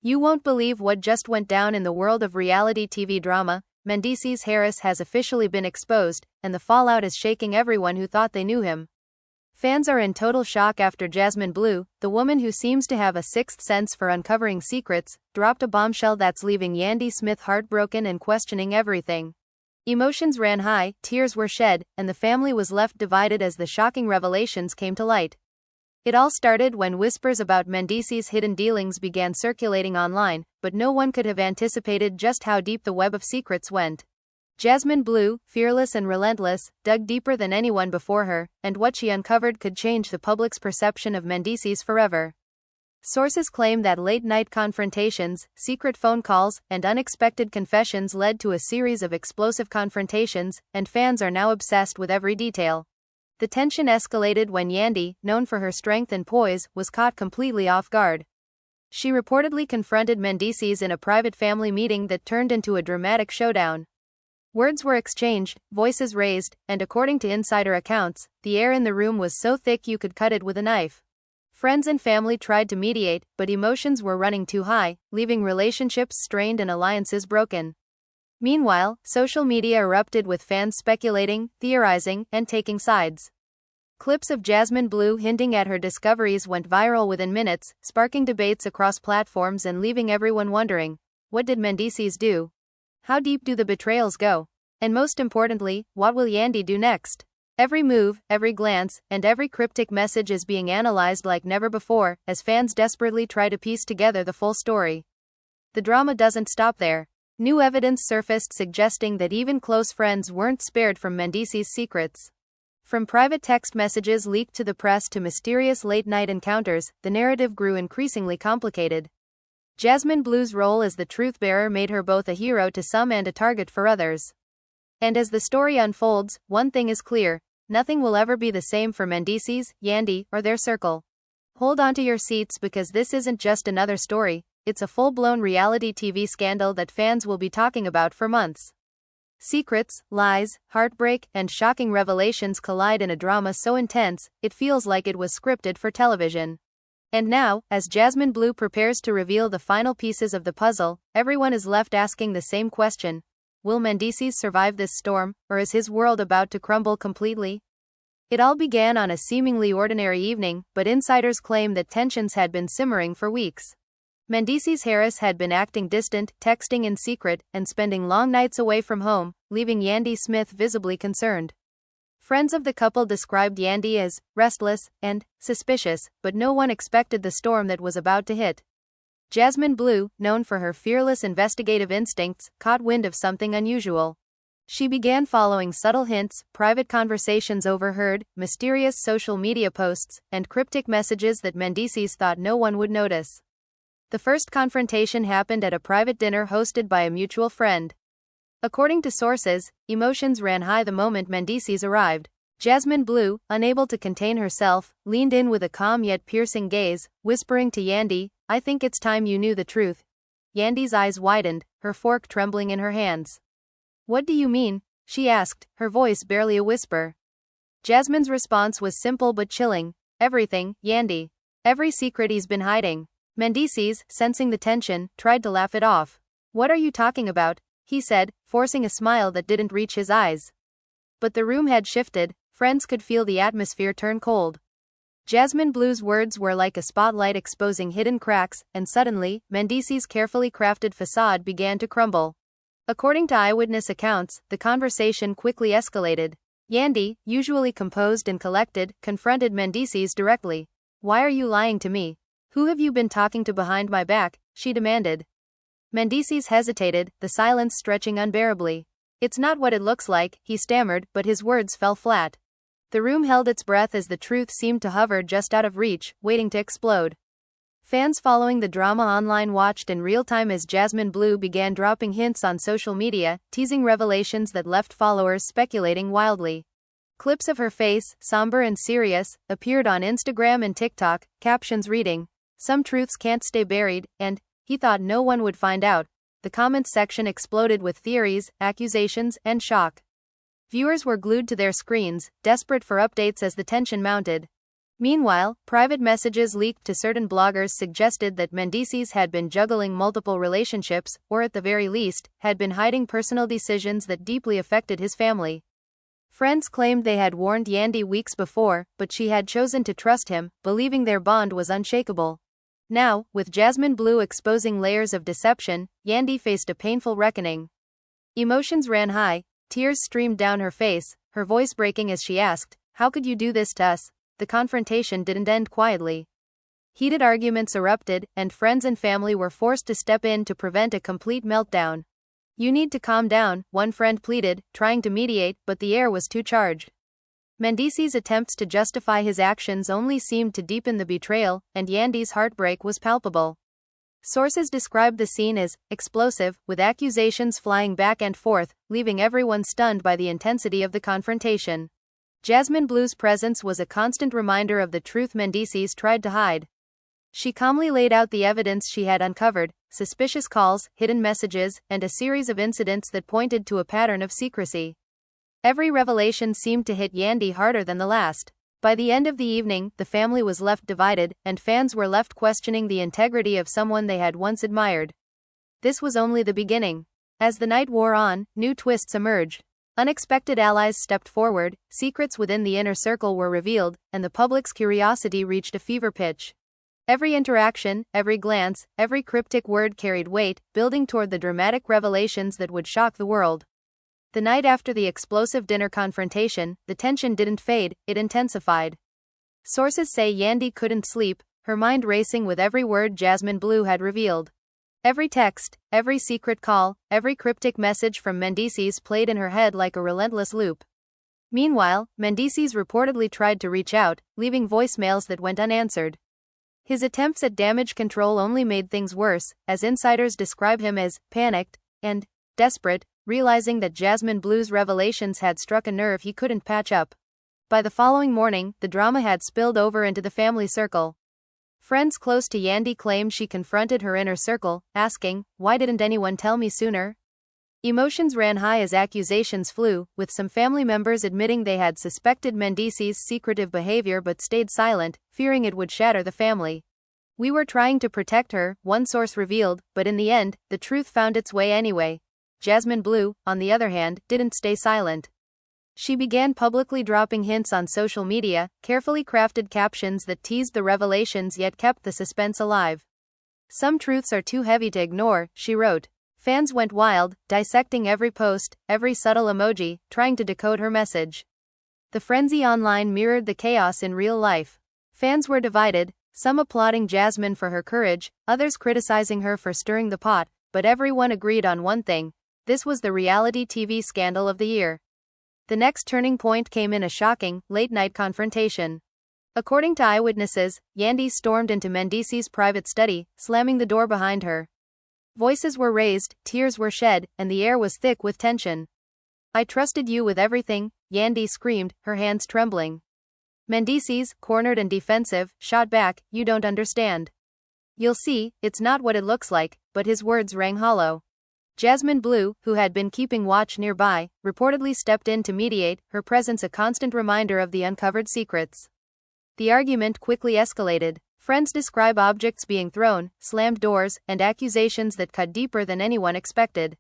You won't believe what just went down in the world of reality TV drama. Mendeecees Harris has officially been exposed, and the fallout is shaking everyone who thought they knew him. Fans are in total shock after Jasmine Bleu, the woman who seems to have a sixth sense for uncovering secrets, dropped a bombshell that's leaving Yandy Smith heartbroken and questioning everything. Emotions ran high, tears were shed, and the family was left divided as the shocking revelations came to light. It all started when whispers about Mendeecees' hidden dealings began circulating online, but no one could have anticipated just how deep the web of secrets went. Jasmine Bleu, fearless and relentless, dug deeper than anyone before her, and what she uncovered could change the public's perception of Mendeecees forever. Sources claim that late-night confrontations, secret phone calls, and unexpected confessions led to a series of explosive confrontations, and fans are now obsessed with every detail. The tension escalated when Yandy, known for her strength and poise, was caught completely off guard. She reportedly confronted Mendeecees in a private family meeting that turned into a dramatic showdown. Words were exchanged, voices raised, and according to insider accounts, the air in the room was so thick you could cut it with a knife. Friends and family tried to mediate, but emotions were running too high, leaving relationships strained and alliances broken. Meanwhile, social media erupted with fans speculating, theorizing, and taking sides. Clips of Jasmine Bleu hinting at her discoveries went viral within minutes, sparking debates across platforms and leaving everyone wondering, what did Mendeecees do? How deep do the betrayals go? And most importantly, what will Yandy do next? Every move, every glance, and every cryptic message is being analyzed like never before, as fans desperately try to piece together the full story. The drama doesn't stop there. New evidence surfaced suggesting that even close friends weren't spared from Mendeecees' secrets. From private text messages leaked to the press to mysterious late-night encounters, the narrative grew increasingly complicated. Jasmine Bleu's role as the truth-bearer made her both a hero to some and a target for others. And as the story unfolds, one thing is clear: nothing will ever be the same for Mendeecees, Yandy, or their circle. Hold on to your seats because this isn't just another story. It's a full-blown reality TV scandal that fans will be talking about for months. Secrets, lies, heartbreak, and shocking revelations collide in a drama so intense, it feels like it was scripted for television. And now, as Jasmine Bleu prepares to reveal the final pieces of the puzzle, everyone is left asking the same question: will Mendeecees survive this storm, or is his world about to crumble completely? It all began on a seemingly ordinary evening, but insiders claim that tensions had been simmering for weeks. Mendeecees Harris had been acting distant, texting in secret, and spending long nights away from home, leaving Yandy Smith visibly concerned. Friends of the couple described Yandy as restless and suspicious, but no one expected the storm that was about to hit. Jasmine Bleu, known for her fearless investigative instincts, caught wind of something unusual. She began following subtle hints, private conversations overheard, mysterious social media posts, and cryptic messages that Mendeecees thought no one would notice. The first confrontation happened at a private dinner hosted by a mutual friend. According to sources, emotions ran high the moment Mendeecees arrived. Jasmine Bleu, unable to contain herself, leaned in with a calm yet piercing gaze, whispering to Yandy, "I think it's time you knew the truth." Yandy's eyes widened, her fork trembling in her hands. "What do you mean?" she asked, her voice barely a whisper. Jasmine's response was simple but chilling. "Everything, Yandy. Every secret he's been hiding." Mendeecees, sensing the tension, tried to laugh it off. "What are you talking about?" he said, forcing a smile that didn't reach his eyes. But the room had shifted, friends could feel the atmosphere turn cold. Jasmine Bleu's words were like a spotlight exposing hidden cracks, and suddenly, Mendeecees' carefully crafted facade began to crumble. According to eyewitness accounts, the conversation quickly escalated. Yandy, usually composed and collected, confronted Mendeecees directly. "Why are you lying to me? Who have you been talking to behind my back?" she demanded. Mendeecees hesitated, the silence stretching unbearably. "It's not what it looks like," he stammered, but his words fell flat. The room held its breath as the truth seemed to hover just out of reach, waiting to explode. Fans following the drama online watched in real time as Jasmine Bleu began dropping hints on social media, teasing revelations that left followers speculating wildly. Clips of her face, somber and serious, appeared on Instagram and TikTok, captions reading, "Some truths can't stay buried," and "he thought no one would find out." The comments section exploded with theories, accusations, and shock. Viewers were glued to their screens, desperate for updates as the tension mounted. Meanwhile, private messages leaked to certain bloggers suggested that Mendeecees had been juggling multiple relationships, or at the very least, had been hiding personal decisions that deeply affected his family. Friends claimed they had warned Yandy weeks before, but she had chosen to trust him, believing their bond was unshakable. Now, with Jasmine Bleu exposing layers of deception, Yandy faced a painful reckoning. Emotions ran high, tears streamed down her face, her voice breaking as she asked, "How could you do this to us?" The confrontation didn't end quietly. Heated arguments erupted, and friends and family were forced to step in to prevent a complete meltdown. "You need to calm down," one friend pleaded, trying to mediate, but the air was too charged. Mendeecees' attempts to justify his actions only seemed to deepen the betrayal, and Yandy's heartbreak was palpable. Sources described the scene as explosive, with accusations flying back and forth, leaving everyone stunned by the intensity of the confrontation. Jasmine Bleu's presence was a constant reminder of the truth Mendeecees tried to hide. She calmly laid out the evidence she had uncovered: suspicious calls, hidden messages, and a series of incidents that pointed to a pattern of secrecy. Every revelation seemed to hit Yandy harder than the last. By the end of the evening, the family was left divided, and fans were left questioning the integrity of someone they had once admired. This was only the beginning. As the night wore on, new twists emerged. Unexpected allies stepped forward, secrets within the inner circle were revealed, and the public's curiosity reached a fever pitch. Every interaction, every glance, every cryptic word carried weight, building toward the dramatic revelations that would shock the world. The night after the explosive dinner confrontation, the tension didn't fade, it intensified. Sources say Yandy couldn't sleep, her mind racing with every word Jasmine Bleu had revealed. Every text, every secret call, every cryptic message from Mendeecees played in her head like a relentless loop. Meanwhile, Mendeecees reportedly tried to reach out, leaving voicemails that went unanswered. His attempts at damage control only made things worse, as insiders describe him as panicked and desperate, realizing that Jasmine Bleu's revelations had struck a nerve he couldn't patch up. By the following morning, the drama had spilled over into the family circle. Friends close to Yandy claimed she confronted her inner circle, asking, "Why didn't anyone tell me sooner?" Emotions ran high as accusations flew, with some family members admitting they had suspected Mendeecees' secretive behavior but stayed silent, fearing it would shatter the family. "We were trying to protect her," one source revealed, but in the end, the truth found its way anyway. Jasmine Bleu, on the other hand, didn't stay silent. She began publicly dropping hints on social media, carefully crafted captions that teased the revelations yet kept the suspense alive. "Some truths are too heavy to ignore," she wrote. Fans went wild, dissecting every post, every subtle emoji, trying to decode her message. The frenzy online mirrored the chaos in real life. Fans were divided, some applauding Jasmine for her courage, others criticizing her for stirring the pot, but everyone agreed on one thing: this was the reality TV scandal of the year. The next turning point came in a shocking, late-night confrontation. According to eyewitnesses, Yandy stormed into Mendeecees' private study, slamming the door behind her. Voices were raised, tears were shed, and the air was thick with tension. "I trusted you with everything," Yandy screamed, her hands trembling. Mendeecees, cornered and defensive, shot back, "You don't understand. You'll see, it's not what it looks like," but his words rang hollow. Jasmine Bleu, who had been keeping watch nearby, reportedly stepped in to mediate, her presence a constant reminder of the uncovered secrets. The argument quickly escalated. Friends describe objects being thrown, slammed doors, and accusations that cut deeper than anyone expected.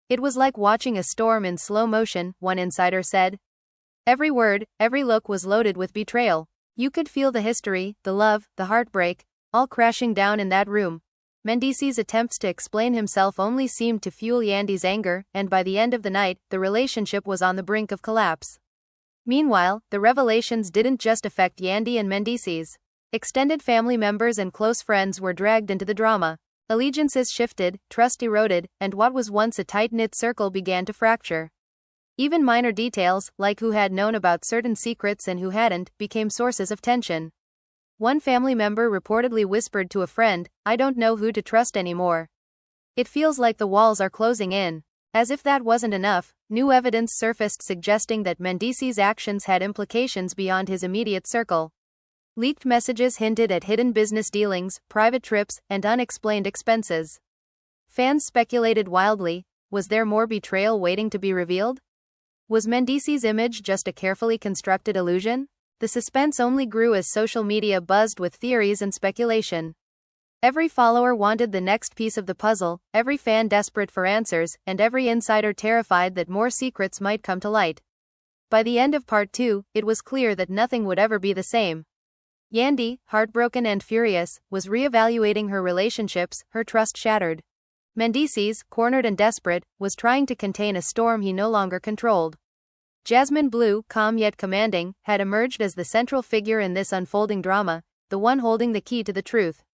"It was like watching a storm in slow motion," one insider said. Every word, every look was loaded with betrayal. You could feel the history, the love, the heartbreak, all crashing down in that room. Mendeecees' attempts to explain himself only seemed to fuel Yandy's anger, and by the end of the night, the relationship was on the brink of collapse. Meanwhile, the revelations didn't just affect Yandy and Mendeecees. Extended family members and close friends were dragged into the drama. Allegiances shifted, trust eroded, and what was once a tight-knit circle began to fracture. Even minor details, like who had known about certain secrets and who hadn't, became sources of tension. One family member reportedly whispered to a friend, "I don't know who to trust anymore. It feels like the walls are closing in." As if that wasn't enough, new evidence surfaced suggesting that Mendeecees' actions had implications beyond his immediate circle. Leaked messages hinted at hidden business dealings, private trips, and unexplained expenses. Fans speculated wildly: was there more betrayal waiting to be revealed? Was Mendeecees' image just a carefully constructed illusion? The suspense only grew as social media buzzed with theories and speculation. Every follower wanted the next piece of the puzzle, every fan desperate for answers, and every insider terrified that more secrets might come to light. By the end of part 2, it was clear that nothing would ever be the same. Yandy, heartbroken and furious, was re-evaluating her relationships, her trust shattered. Mendeecees, cornered and desperate, was trying to contain a storm he no longer controlled. Jasmine Bleu, calm yet commanding, had emerged as the central figure in this unfolding drama, the one holding the key to the truth.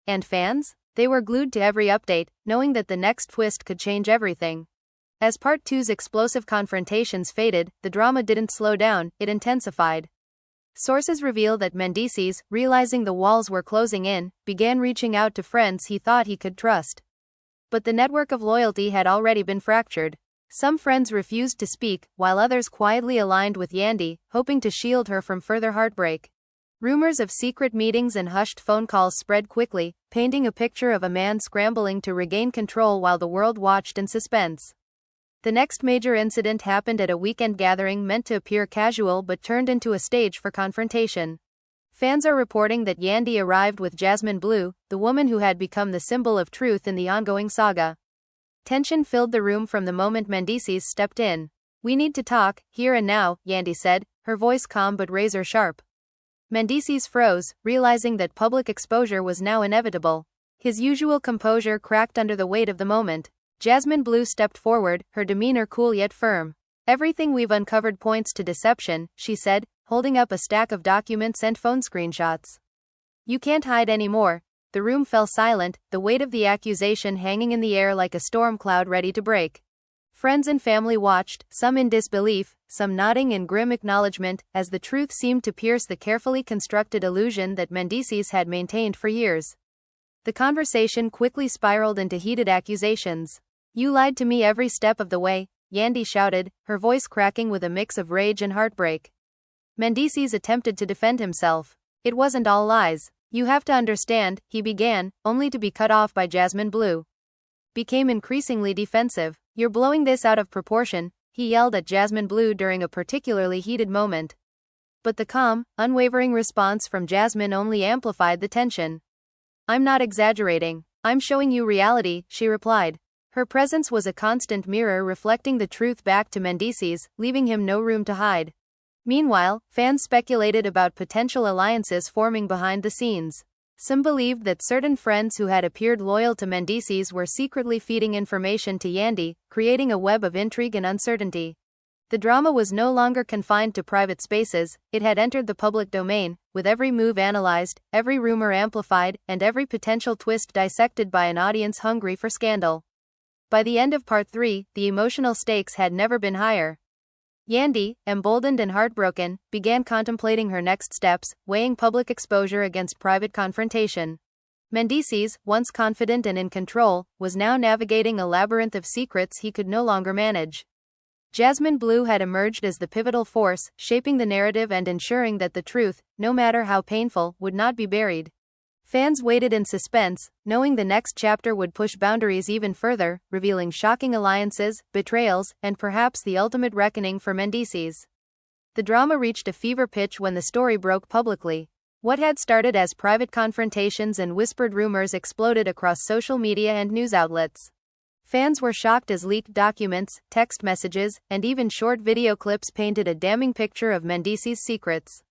And fans? They were glued to every update, knowing that the next twist could change everything. As Part 2's explosive confrontations faded, the drama didn't slow down, it intensified. Sources reveal that Mendeecees, realizing the walls were closing in, began reaching out to friends he thought he could trust. But the network of loyalty had already been fractured. Some friends refused to speak, while others quietly aligned with Yandy, hoping to shield her from further heartbreak. Rumors of secret meetings and hushed phone calls spread quickly, painting a picture of a man scrambling to regain control while the world watched in suspense. The next major incident happened at a weekend gathering meant to appear casual but turned into a stage for confrontation. Fans are reporting that Yandy arrived with Jasmine Bleu, the woman who had become the symbol of truth in the ongoing saga. Tension filled the room from the moment Mendeecees stepped in. "We need to talk, here and now," Yandy said, her voice calm but razor-sharp. Mendeecees froze, realizing that public exposure was now inevitable. His usual composure cracked under the weight of the moment. Jasmine Bleu stepped forward, her demeanor cool yet firm. "Everything we've uncovered points to deception," she said, holding up a stack of documents and phone screenshots. "You can't hide anymore." The room fell silent, the weight of the accusation hanging in the air like a storm cloud ready to break. Friends and family watched, some in disbelief, some nodding in grim acknowledgement, as the truth seemed to pierce the carefully constructed illusion that Mendeecees had maintained for years. The conversation quickly spiraled into heated accusations. "You lied to me every step of the way," Yandy shouted, her voice cracking with a mix of rage and heartbreak. Mendeecees attempted to defend himself. "It wasn't all lies. You have to understand," he began, only to be cut off by Jasmine Bleu. Became increasingly defensive. "You're blowing this out of proportion," he yelled at Jasmine Bleu during a particularly heated moment. But the calm, unwavering response from Jasmine only amplified the tension. "I'm not exaggerating. I'm showing you reality," she replied. Her presence was a constant mirror reflecting the truth back to Mendeecees, leaving him no room to hide. Meanwhile, fans speculated about potential alliances forming behind the scenes. Some believed that certain friends who had appeared loyal to Mendeecees were secretly feeding information to Yandy, creating a web of intrigue and uncertainty. The drama was no longer confined to private spaces, it had entered the public domain, with every move analyzed, every rumor amplified, and every potential twist dissected by an audience hungry for scandal. By the end of Part 3, the emotional stakes had never been higher. Yandy, emboldened and heartbroken, began contemplating her next steps, weighing public exposure against private confrontation. Mendeecees, once confident and in control, was now navigating a labyrinth of secrets he could no longer manage. Jasmine Bleu had emerged as the pivotal force, shaping the narrative and ensuring that the truth, no matter how painful, would not be buried. Fans waited in suspense, knowing the next chapter would push boundaries even further, revealing shocking alliances, betrayals, and perhaps the ultimate reckoning for Mendeecees. The drama reached a fever pitch when the story broke publicly. What had started as private confrontations and whispered rumors exploded across social media and news outlets. Fans were shocked as leaked documents, text messages, and even short video clips painted a damning picture of Mendeecees' secrets.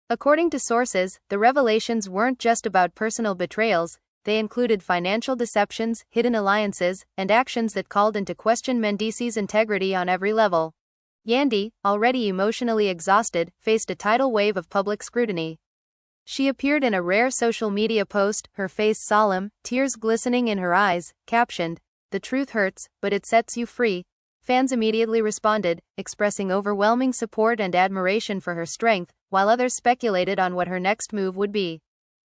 According to sources, the revelations weren't just about personal betrayals, they included financial deceptions, hidden alliances, and actions that called into question Mendeecees' integrity on every level. Yandy, already emotionally exhausted, faced a tidal wave of public scrutiny. She appeared in a rare social media post, her face solemn, tears glistening in her eyes, captioned, "The truth hurts, but it sets you free." Fans immediately responded, expressing overwhelming support and admiration for her strength, while others speculated on what her next move would be.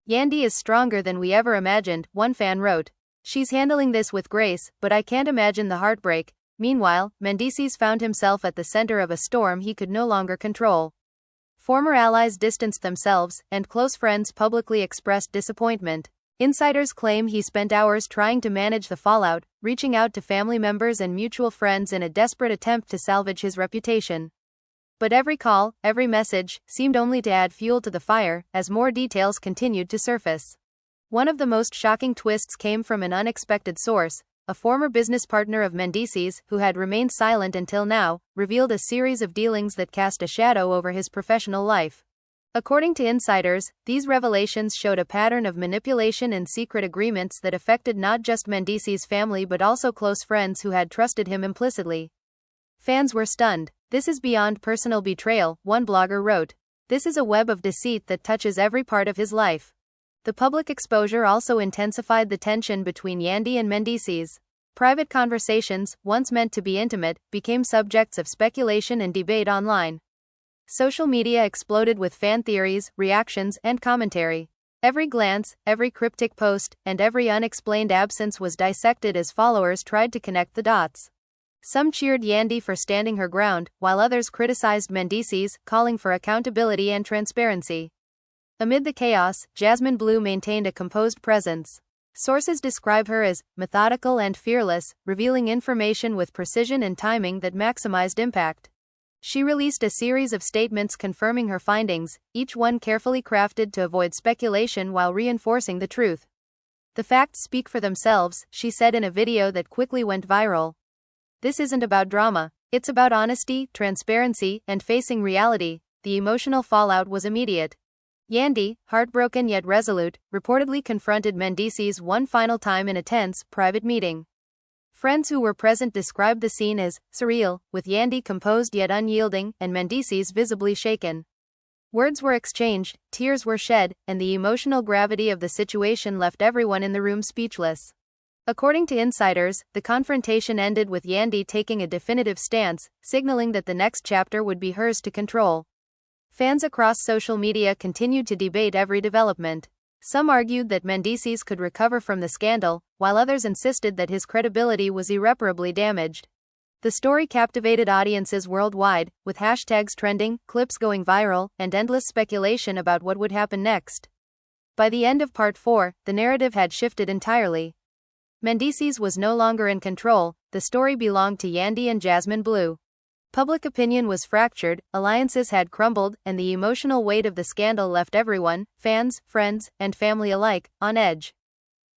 "Yandy is stronger than we ever imagined," one fan wrote. "She's handling this with grace, but I can't imagine the heartbreak." Meanwhile, Mendeecees found himself at the center of a storm he could no longer control. Former allies distanced themselves, and close friends publicly expressed disappointment. Insiders claim he spent hours trying to manage the fallout, reaching out to family members and mutual friends in a desperate attempt to salvage his reputation. But every call, every message, seemed only to add fuel to the fire, as more details continued to surface. One of the most shocking twists came from an unexpected source. A former business partner of Mendeecees, who had remained silent until now, revealed a series of dealings that cast a shadow over his professional life. According to insiders, these revelations showed a pattern of manipulation and secret agreements that affected not just Mendeecees' family but also close friends who had trusted him implicitly. Fans were stunned. "This is beyond personal betrayal," one blogger wrote. "This is a web of deceit that touches every part of his life." The public exposure also intensified the tension between Yandy and Mendeecees. Private conversations, once meant to be intimate, became subjects of speculation and debate online. Social media exploded with fan theories, reactions, and commentary. Every glance, every cryptic post, and every unexplained absence was dissected as followers tried to connect the dots. Some cheered Yandy for standing her ground, while others criticized Mendeecees, calling for accountability and transparency. Amid the chaos, Jasmine Bleu maintained a composed presence. Sources describe her as methodical and fearless, revealing information with precision and timing that maximized impact. She released a series of statements confirming her findings, each one carefully crafted to avoid speculation while reinforcing the truth. "The facts speak for themselves," she said in a video that quickly went viral. "This isn't about drama. It's about honesty, transparency, and facing reality." The emotional fallout was immediate. Yandy, heartbroken yet resolute, reportedly confronted Mendeecees one final time in a tense, private meeting. Friends who were present described the scene as surreal, with Yandy composed yet unyielding, and Mendeecees visibly shaken. Words were exchanged, tears were shed, and the emotional gravity of the situation left everyone in the room speechless. According to insiders, the confrontation ended with Yandy taking a definitive stance, signaling that the next chapter would be hers to control. Fans across social media continued to debate every development. Some argued that Mendeecees could recover from the scandal, while others insisted that his credibility was irreparably damaged. The story captivated audiences worldwide, with hashtags trending, clips going viral, and endless speculation about what would happen next. By the end of Part 4, the narrative had shifted entirely. Mendeecees was no longer in control. The story belonged to Yandy and Jasmine Bleu. Public opinion was fractured, alliances had crumbled, and the emotional weight of the scandal left everyone, fans, friends, and family alike, on edge.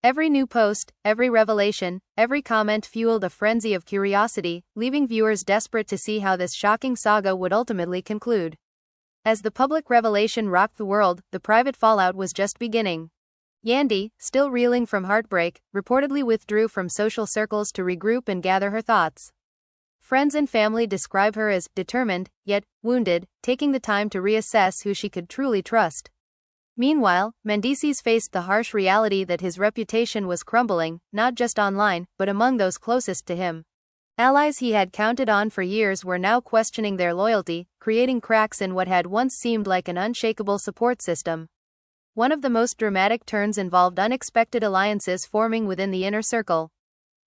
Every new post, every revelation, every comment fueled a frenzy of curiosity, leaving viewers desperate to see how this shocking saga would ultimately conclude. As the public revelation rocked the world, the private fallout was just beginning. Yandy, still reeling from heartbreak, reportedly withdrew from social circles to regroup and gather her thoughts. Friends and family describe her as determined, yet wounded, taking the time to reassess who she could truly trust. Meanwhile, Mendeecees faced the harsh reality that his reputation was crumbling, not just online, but among those closest to him. Allies he had counted on for years were now questioning their loyalty, creating cracks in what had once seemed like an unshakable support system. One of the most dramatic turns involved unexpected alliances forming within the inner circle.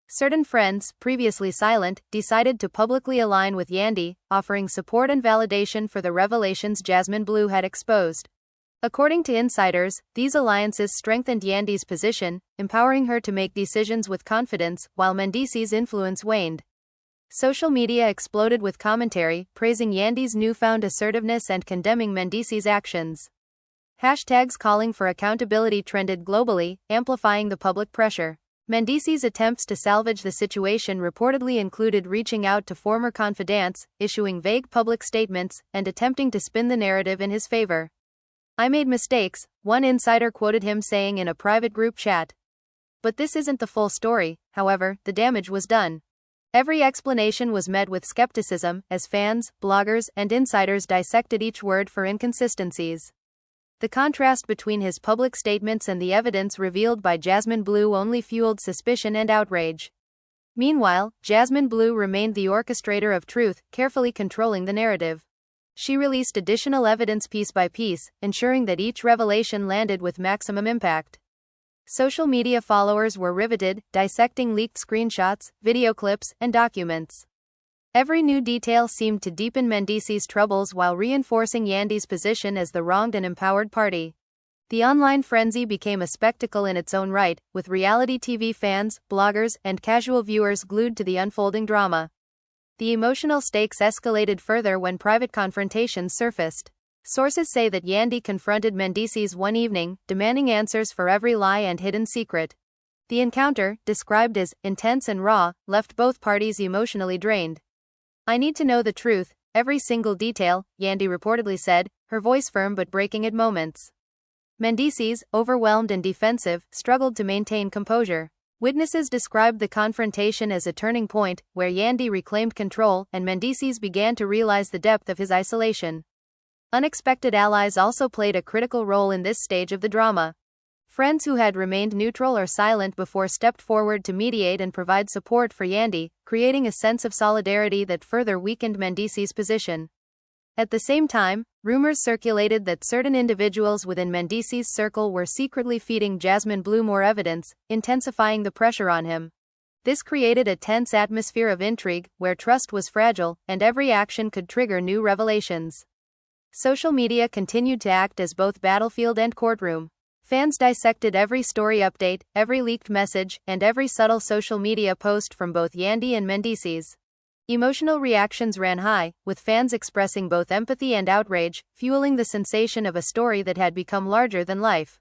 Certain friends, previously silent, decided to publicly align with Yandy, offering support and validation for the revelations Jasmine Bleu had exposed. According to insiders, these alliances strengthened Yandy's position, empowering her to make decisions with confidence, while Mendeecees' influence waned. Social media exploded with commentary, praising Yandy's newfound assertiveness and condemning Mendeecees' actions. Hashtags calling for accountability trended globally, amplifying the public pressure. Mendeecees' attempts to salvage the situation reportedly included reaching out to former confidants, issuing vague public statements, and attempting to spin the narrative in his favor. "I made mistakes," one insider quoted him saying in a private group chat. But this isn't the full story. However, the damage was done. Every explanation was met with skepticism, as fans, bloggers, and insiders dissected each word for inconsistencies. The contrast between his public statements and the evidence revealed by Jasmine Bleu only fueled suspicion and outrage. Meanwhile, Jasmine Bleu remained the orchestrator of truth, carefully controlling the narrative. She released additional evidence piece by piece, ensuring that each revelation landed with maximum impact. Social media followers were riveted, dissecting leaked screenshots, video clips, and documents. Every new detail seemed to deepen Mendeecees' troubles while reinforcing Yandy's position as the wronged and empowered party. The online frenzy became a spectacle in its own right, with reality TV fans, bloggers, and casual viewers glued to the unfolding drama. The emotional stakes escalated further when private confrontations surfaced. Sources say that Yandy confronted Mendeecees one evening, demanding answers for every lie and hidden secret. The encounter, described as intense and raw, left both parties emotionally drained. "I need to know the truth, every single detail," Yandy reportedly said, her voice firm but breaking at moments. Mendeecees, overwhelmed and defensive, struggled to maintain composure. Witnesses described the confrontation as a turning point, where Yandy reclaimed control and Mendeecees began to realize the depth of his isolation. Unexpected allies also played a critical role in this stage of the drama. Friends who had remained neutral or silent before stepped forward to mediate and provide support for Yandy, creating a sense of solidarity that further weakened Mendeecees' position. At the same time, rumors circulated that certain individuals within Mendeecees' circle were secretly feeding Jasmine Bleu more evidence, intensifying the pressure on him. This created a tense atmosphere of intrigue, where trust was fragile, and every action could trigger new revelations. Social media continued to act as both battlefield and courtroom. Fans dissected every story update, every leaked message, and every subtle social media post from both Yandy and Mendeecees. Emotional reactions ran high, with fans expressing both empathy and outrage, fueling the sensation of a story that had become larger than life.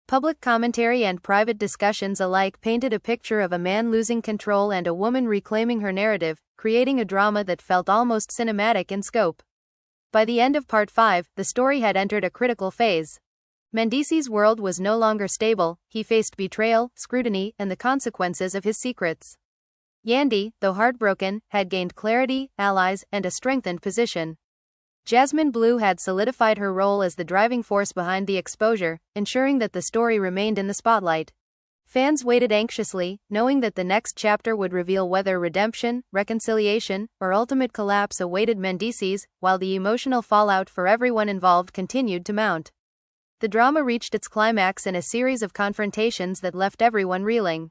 Public commentary and private discussions alike painted a picture of a man losing control and a woman reclaiming her narrative, creating a drama that felt almost cinematic in scope. By the end of Part 5, the story had entered a critical phase. Mendeecees' world was no longer stable, he faced betrayal, scrutiny, and the consequences of his secrets. Yandy, though heartbroken, had gained clarity, allies, and a strengthened position. Jasmine Bleu had solidified her role as the driving force behind the exposure, ensuring that the story remained in the spotlight. Fans waited anxiously, knowing that the next chapter would reveal whether redemption, reconciliation, or ultimate collapse awaited Mendeecees, while the emotional fallout for everyone involved continued to mount. The drama reached its climax in a series of confrontations that left everyone reeling.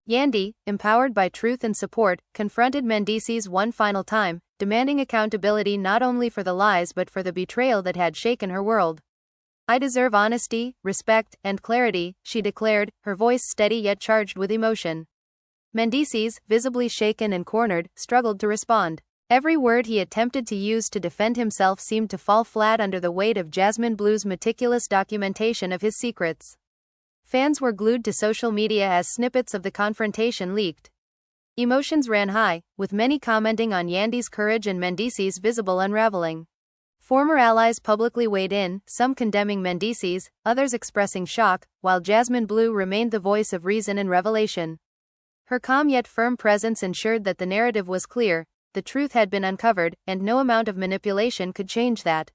Yandy, empowered by truth and support, confronted Mendeecees one final time, demanding accountability not only for the lies but for the betrayal that had shaken her world. "I deserve honesty, respect, and clarity," she declared, her voice steady yet charged with emotion. Mendeecees, visibly shaken and cornered, struggled to respond. Every word he attempted to use to defend himself seemed to fall flat under the weight of Jasmine Bleu's meticulous documentation of his secrets. Fans were glued to social media as snippets of the confrontation leaked. Emotions ran high, with many commenting on Yandy's courage and Mendeecees' visible unraveling. Former allies publicly weighed in, some condemning Mendeecees, others expressing shock, while Jasmine Bleu remained the voice of reason and revelation. Her calm yet firm presence ensured that the narrative was clear, the truth had been uncovered, and no amount of manipulation could change that.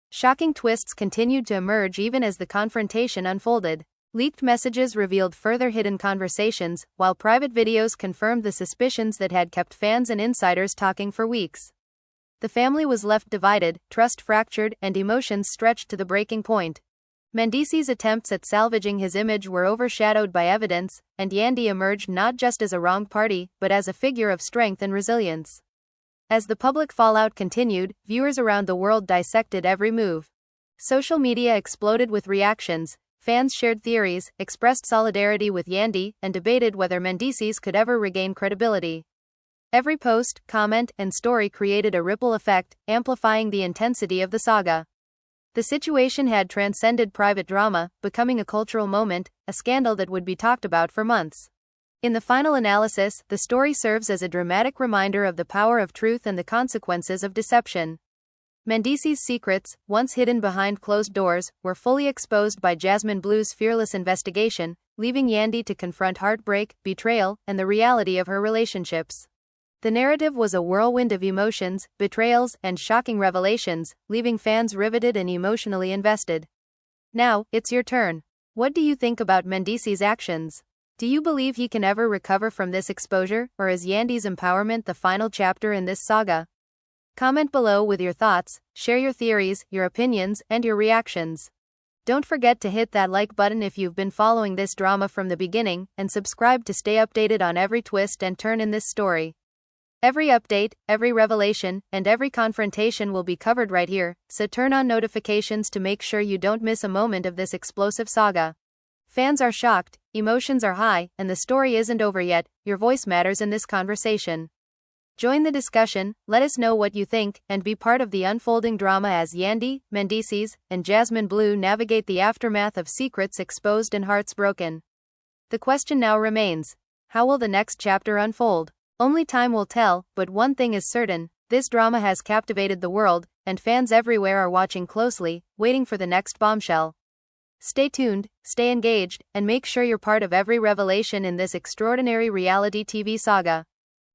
Shocking twists continued to emerge even as the confrontation unfolded. Leaked messages revealed further hidden conversations, while private videos confirmed the suspicions that had kept fans and insiders talking for weeks. The family was left divided, trust fractured, and emotions stretched to the breaking point. Mendeecees' attempts at salvaging his image were overshadowed by evidence, and Yandy emerged not just as a wronged party, but as a figure of strength and resilience. As the public fallout continued, viewers around the world dissected every move. Social media exploded with reactions. Fans shared theories, expressed solidarity with Yandy, and debated whether Mendeecees could ever regain credibility. Every post, comment, and story created a ripple effect, amplifying the intensity of the saga. The situation had transcended private drama, becoming a cultural moment, a scandal that would be talked about for months. In the final analysis, the story serves as a dramatic reminder of the power of truth and the consequences of deception. Mendeecees' secrets, once hidden behind closed doors, were fully exposed by Jasmine Bleu's fearless investigation, leaving Yandy to confront heartbreak, betrayal, and the reality of her relationships. The narrative was a whirlwind of emotions, betrayals, and shocking revelations, leaving fans riveted and emotionally invested. Now, it's your turn. What do you think about Mendeecees' actions? Do you believe he can ever recover from this exposure, or is Yandy's empowerment the final chapter in this saga? Comment below with your thoughts, share your theories, your opinions, and your reactions. Don't forget to hit that like button if you've been following this drama from the beginning, and subscribe to stay updated on every twist and turn in this story. Every update, every revelation, and every confrontation will be covered right here, so turn on notifications to make sure you don't miss a moment of this explosive saga. Fans are shocked, emotions are high, and the story isn't over yet. Your voice matters in this conversation. Join the discussion, let us know what you think, and be part of the unfolding drama as Yandy, Mendeecees, and Jasmine Bleu navigate the aftermath of secrets exposed and hearts broken. The question now remains: how will the next chapter unfold? Only time will tell, but one thing is certain: this drama has captivated the world, and fans everywhere are watching closely, waiting for the next bombshell. Stay tuned, stay engaged, and make sure you're part of every revelation in this extraordinary reality TV saga.